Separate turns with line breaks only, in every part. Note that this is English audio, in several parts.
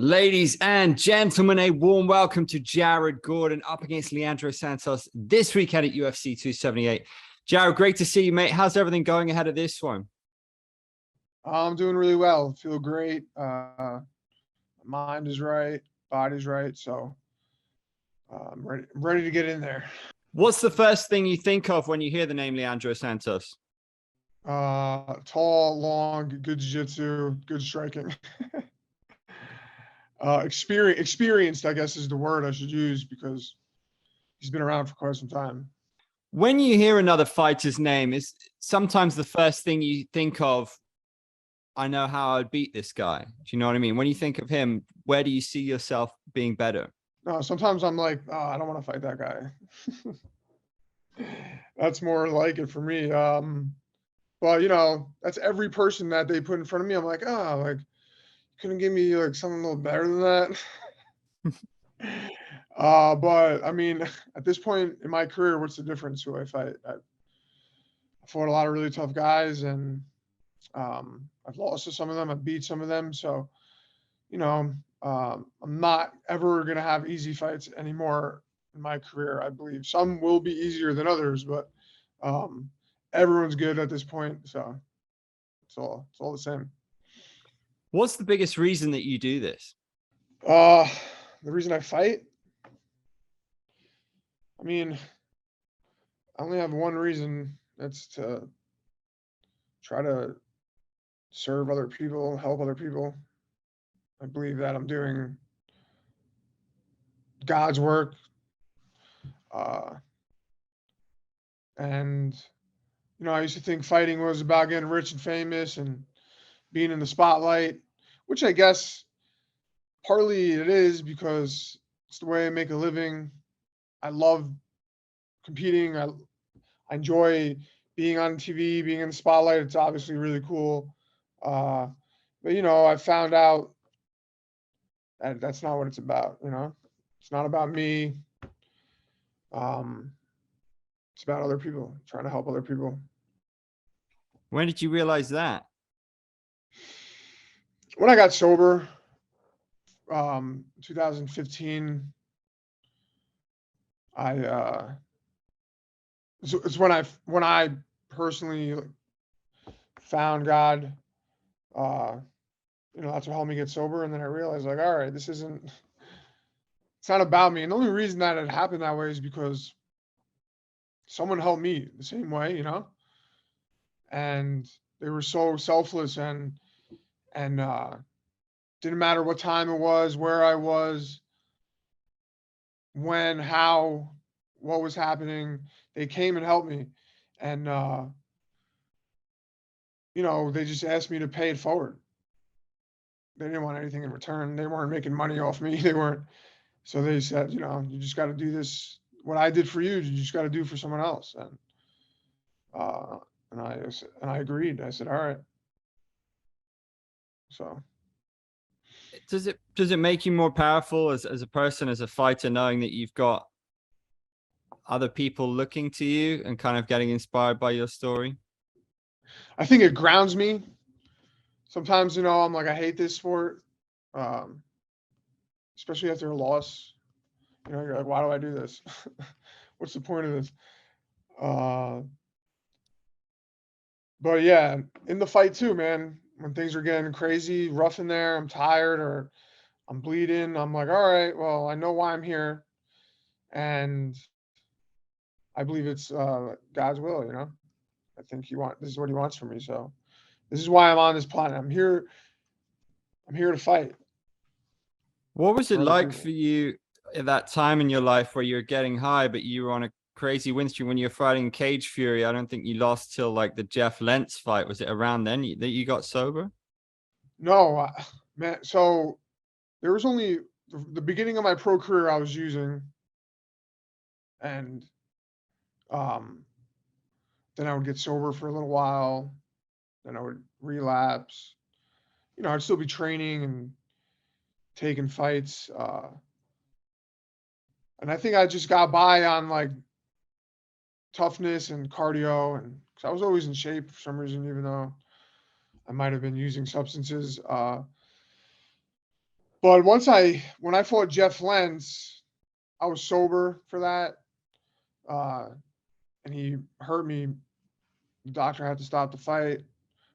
Ladies and gentlemen, a warm welcome to Jared Gordon up against Leonardo Santos this weekend at UFC 278. Jared, great to see you, mate. How's everything going ahead of this one?
I'm doing really well. Feel great. Mind is right, body's right. So I'm ready to get in there.
What's the first thing you think of when you hear the name Leonardo Santos?
Tall, long, good jiu-jitsu, good striking. Experienced, I guess, is the word I should use because he's been around for quite some time.
When you hear another fighter's name, is sometimes the first thing you think of, I know how I'd beat this guy. Do you know what I mean? When you think of him, where do you see yourself being better?
No, sometimes I'm like, oh, I don't want to fight that guy. That's more like it for me. But that's every person that they put in front of me. I'm like, oh, like, couldn't give me like something a little better than that. But I mean, at this point in my career, what's the difference who I fight? I fought a lot of really tough guys, and I've lost to some of them. I've beat some of them. So, I'm not ever gonna have easy fights anymore in my career. I believe some will be easier than others, but everyone's good at this point. So it's all the same.
What's the biggest reason that you do this?
The reason I fight, I mean, I only have one reason. That's to try to serve other people, help other people. I believe that I'm doing God's work. And, I used to think fighting was about getting rich and famous and being in the spotlight, which I guess partly it is because it's the way I make a living. I love competing. I enjoy being on TV, being in the spotlight. It's obviously really cool. But I found out that that's not what it's about. It's not about me. It's about other people, trying to help other people.
When did you realize that?
When I got sober, 2015, it's when I personally found God. That's what helped me get sober, and then I realized, like, all right, it's not about me. And the only reason that it happened that way is because someone helped me the same way, and they were so selfless and didn't matter what time it was, where I was, when, how, what was happening. They came and helped me, and they just asked me to pay it forward. They didn't want anything in return. They weren't making money off me. They weren't. So they said, you just got to do this. What I did for you just got to do for someone else. And I agreed. I said, all right. So.
Does it make you more powerful as a person, as a fighter, knowing that you've got other people looking to you and kind of getting inspired by your story?
I think it grounds me. Sometimes, I'm like, I hate this sport, especially after a loss. You're like, why do I do this? What's the point of this? But yeah, in the fight too, man, when things are getting crazy, rough in there, I'm tired or I'm bleeding, I'm like, all right, well, I know why I'm here. And I believe it's God's will, I think this is what he wants from me. So this is why I'm on this planet. I'm here to fight.
What was it like for you at that time in your life where you're getting high, but you were on a crazy win streak when you're fighting Cage Fury? I don't think you lost till like the Jeff Lentz fight. Was it around then that you got sober?
No, man. So there was only the beginning of my pro career I was using, and then I would get sober for a little while, then I would relapse. I'd still be training and taking fights, and I think I just got by on like toughness and cardio, and because I was always in shape for some reason, even though I might have been using substances. But when I fought Jeff Lentz, I was sober for that. And he hurt me. The doctor had to stop the fight.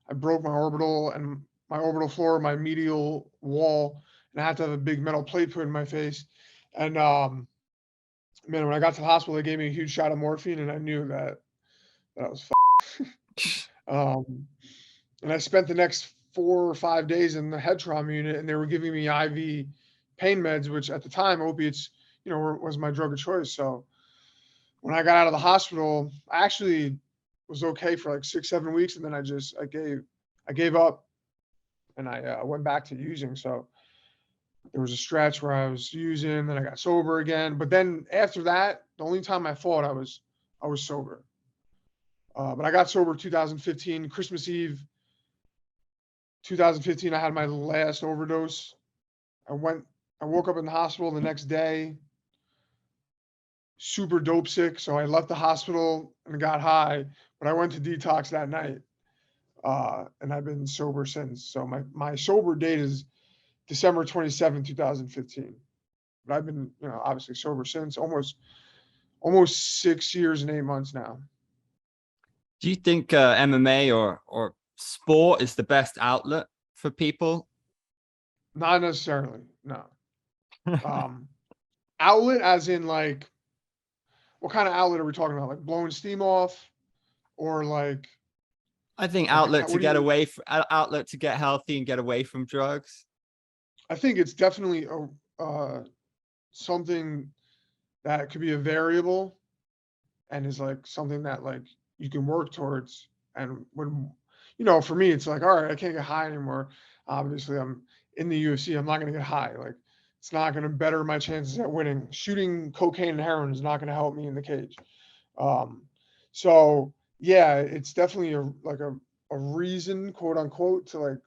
I broke my orbital floor, my medial wall, and I had to have a big metal plate put in my face. And man, when I got to the hospital, they gave me a huge shot of morphine, and I knew that I was and I spent the next 4 or 5 days in the head trauma unit, and they were giving me IV pain meds, which at the time opiates, was my drug of choice. So when I got out of the hospital, I actually was okay for like 6, 7 weeks, and then I gave up, and I went back to using. So there was a stretch where I was using, then I got sober again. But then after that, the only time I fought, I was sober. But I got sober 2015, Christmas Eve, 2015. I had my last overdose. I woke up in the hospital the next day, super dope sick. So I left the hospital and got high, but I went to detox that night. And I've been sober since. So my sober date is December 27, 2015. But I've been, obviously sober since almost 6 years and 8 months now.
Do you think MMA or sport is the best outlet for people?
Not necessarily, no. Outlet as in like, what kind of outlet are we talking about? Like blowing steam off, or like?
I think
Like,
outlet to
what do
get
you?
away from outlet to get healthy and get away from drugs.
I think it's definitely something that could be a variable, and is like something that like you can work towards. And when, for me, it's like, all right, I can't get high anymore. Obviously, I'm in the UFC. I'm not going to get high. Like, it's not going to better my chances at winning. Shooting cocaine and heroin is not going to help me in the cage. So yeah, it's definitely a reason, quote unquote, to like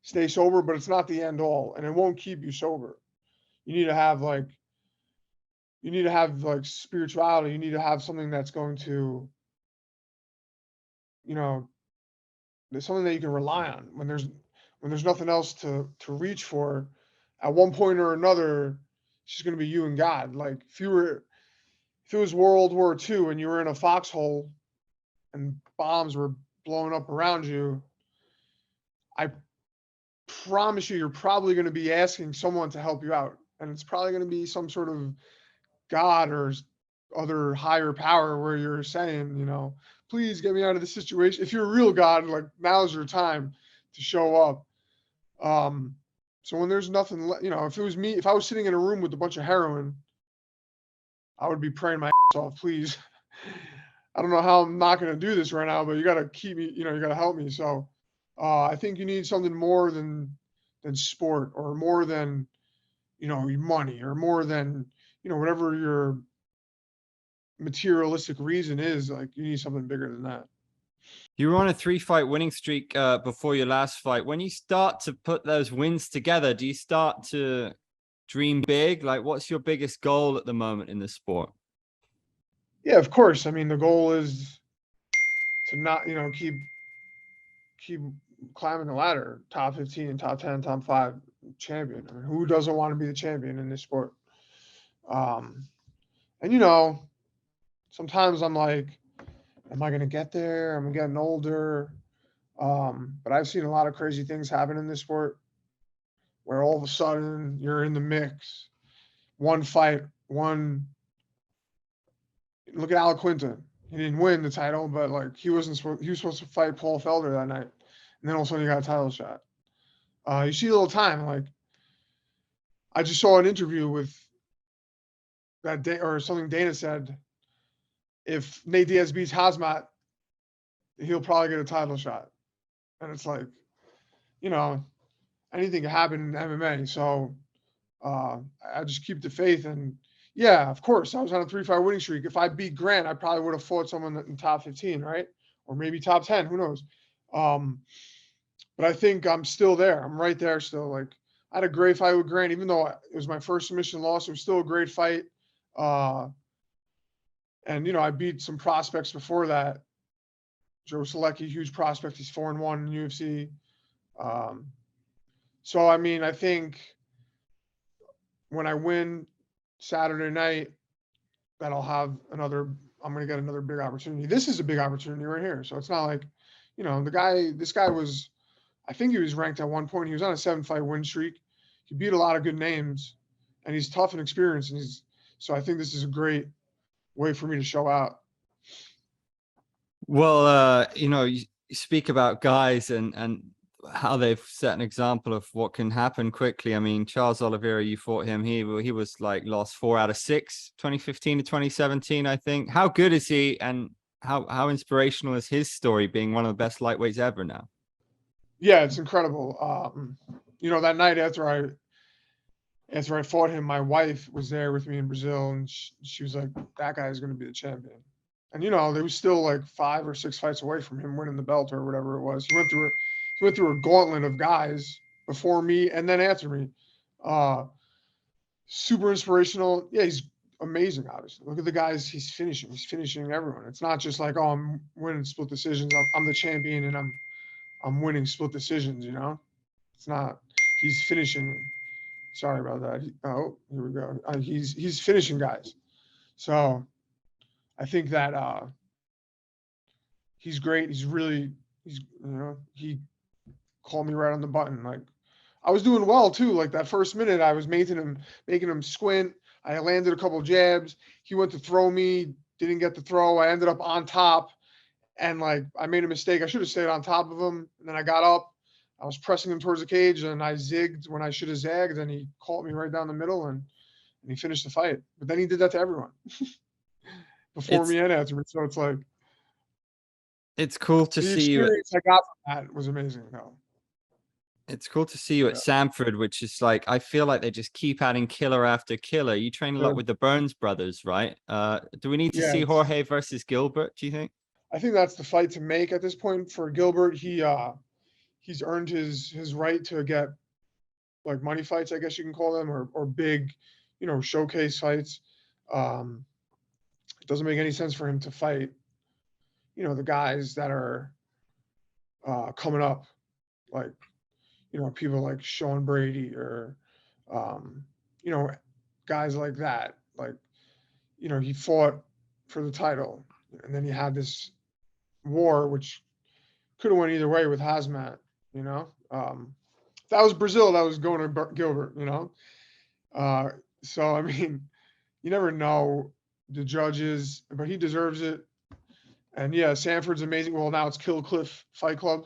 stay sober, but it's not the end all, and it won't keep you sober. You need to have like spirituality. You need to have something that's going to, you know, there's something that you can rely on when there's nothing else to reach for. At one point or another, it's just going to be you and God. Like if it was World War II and you were in a foxhole and bombs were blowing up around you, I promise you're probably going to be asking someone to help you out, and it's probably going to be some sort of God or other higher power where you're saying, please get me out of this situation. If you're a real God, like now's your time to show up. So when there's nothing, if it was me, if I was sitting in a room with a bunch of heroin, I would be praying my ass off, please. I don't know how I'm not going to do this right now, but you got to keep me, you got to help me. So I think you need something more than sport, or more than, money, or more than, whatever your materialistic reason is. Like you need something bigger than that.
You were on a 3-fight winning streak before your last fight. When you start to put those wins together, do you start to dream big? Like, what's your biggest goal at the moment in the sport?
Yeah, of course. I mean, the goal is to not, keep climbing the ladder, top 15, top 10, top 5 champion. I mean, who doesn't want to be the champion in this sport? And sometimes I'm like, am I going to get there? I'm getting older. But I've seen a lot of crazy things happen in this sport where all of a sudden you're in the mix. One fight, look at Al Quinta. He didn't win the title, but like he was supposed to fight Paul Felder that night. And then all of a sudden he got a title shot. You see a little time. Like I just saw an interview with that day or something Dana said. If Nate Diaz beats Hazmat, he'll probably get a title shot. And it's like, anything can happen in MMA. So I just keep the faith. And yeah, of course, I was on a 3-fight winning streak. If I beat Grant, I probably would have fought someone in top 15, right? Or maybe top 10, who knows? But I think I'm still there. I'm right there still. Like I had a great fight with Grant, even though it was my first submission loss. It was still a great fight. And I beat some prospects before that. Joe Selecki, huge prospect. He's 4-1 in UFC. So I mean, I think when I win Saturday night, that I'm going to get another big opportunity. This is a big opportunity right here. So it's not like, this guy was, I think he was ranked at one point. He was on a 7-fight win streak. He beat a lot of good names, and he's tough and experienced. So I think this is a great way for me to show out.
Well, you speak about guys and how they've set an example of what can happen quickly. I mean, Charles Oliveira, you fought him. He was like lost 4 out of 6, 2015 to 2017, I think. How good is he, and how inspirational is his story, being one of the best lightweights ever now?
Yeah, it's incredible. That night after I fought him, my wife was there with me in Brazil, and she was like, "That guy is going to be the champion." And there was still like 5 or 6 fights away from him winning the belt or whatever it was. He went through a gauntlet of guys before me and then after me. Super inspirational. Yeah, he's amazing. Obviously, look at the guys he's finishing. He's finishing everyone. It's not just like, oh, I'm winning split decisions. I'm the champion and I'm winning split decisions. It's not. He's finishing. Sorry about that. Here we go. He's finishing guys. So I think that he's great. He called me right on the button. Like, I was doing well too. Like that first minute, I was making him squint. I landed a couple jabs. He went to throw me, didn't get the throw. I ended up on top, and like I made a mistake. I should have stayed on top of him. And then I got up. I was pressing him towards the cage, and I zigged when I should have zagged, and he caught me right down the middle, and he finished the fight. But then he did that to everyone before me and after me. So it's like,
it's cool to
the
see you.
experience I got from that was amazing, though.
It's cool to see you at Sanford, which is like, I feel like they just keep adding killer after killer. You train a lot with the Burns brothers, right? Do we need to see Jorge versus Gilbert, do you think?
I think that's the fight to make at this point for Gilbert. He's earned his right to get like money fights, I guess you can call them, or big, showcase fights. It doesn't make any sense for him to fight, the guys that are coming up, like, people like Sean Brady or, guys like that. Like, he fought for the title, and then he had this war, which could have went either way with Hazmat, if that was Brazil, that was going to Gilbert, So, I mean, you never know the judges, but he deserves it. And yeah, Sanford's amazing. Well, now it's Kill Cliff Fight Club.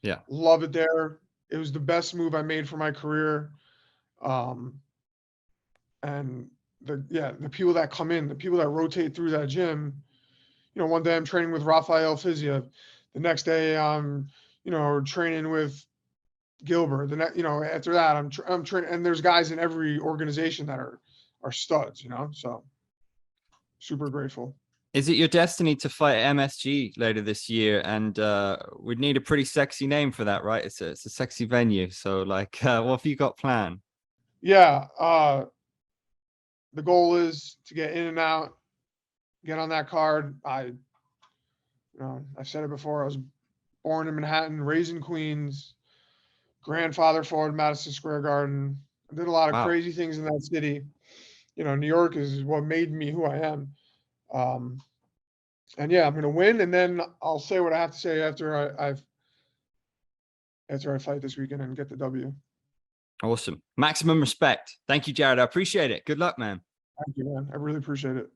Yeah.
Love it there. It was the best move I made for my career. And the people that come in, the people that rotate through that gym, one day I'm training with Rafael Fiziev. The next day I'm, training with Gilbert. The next, after that I'm training, and there's guys in every organization that are studs, so super grateful.
Is it your destiny to fight MSG later this year? And we'd need a pretty sexy name for that, right? It's a sexy venue. So like, what have you got planned?
Yeah. The goal is to get in and out, get on that card. I've said it before. I was born in Manhattan, raised in Queens, grandfather fought Madison Square Garden. I did a lot of crazy things in that city. New York is what made me who I am. And yeah, I'm going to win, and then I'll say what I have to say after I fight this weekend and get the W.
Awesome. Maximum respect. Thank you, Jared. I appreciate it. Good luck, man.
Thank you, man. I really appreciate it.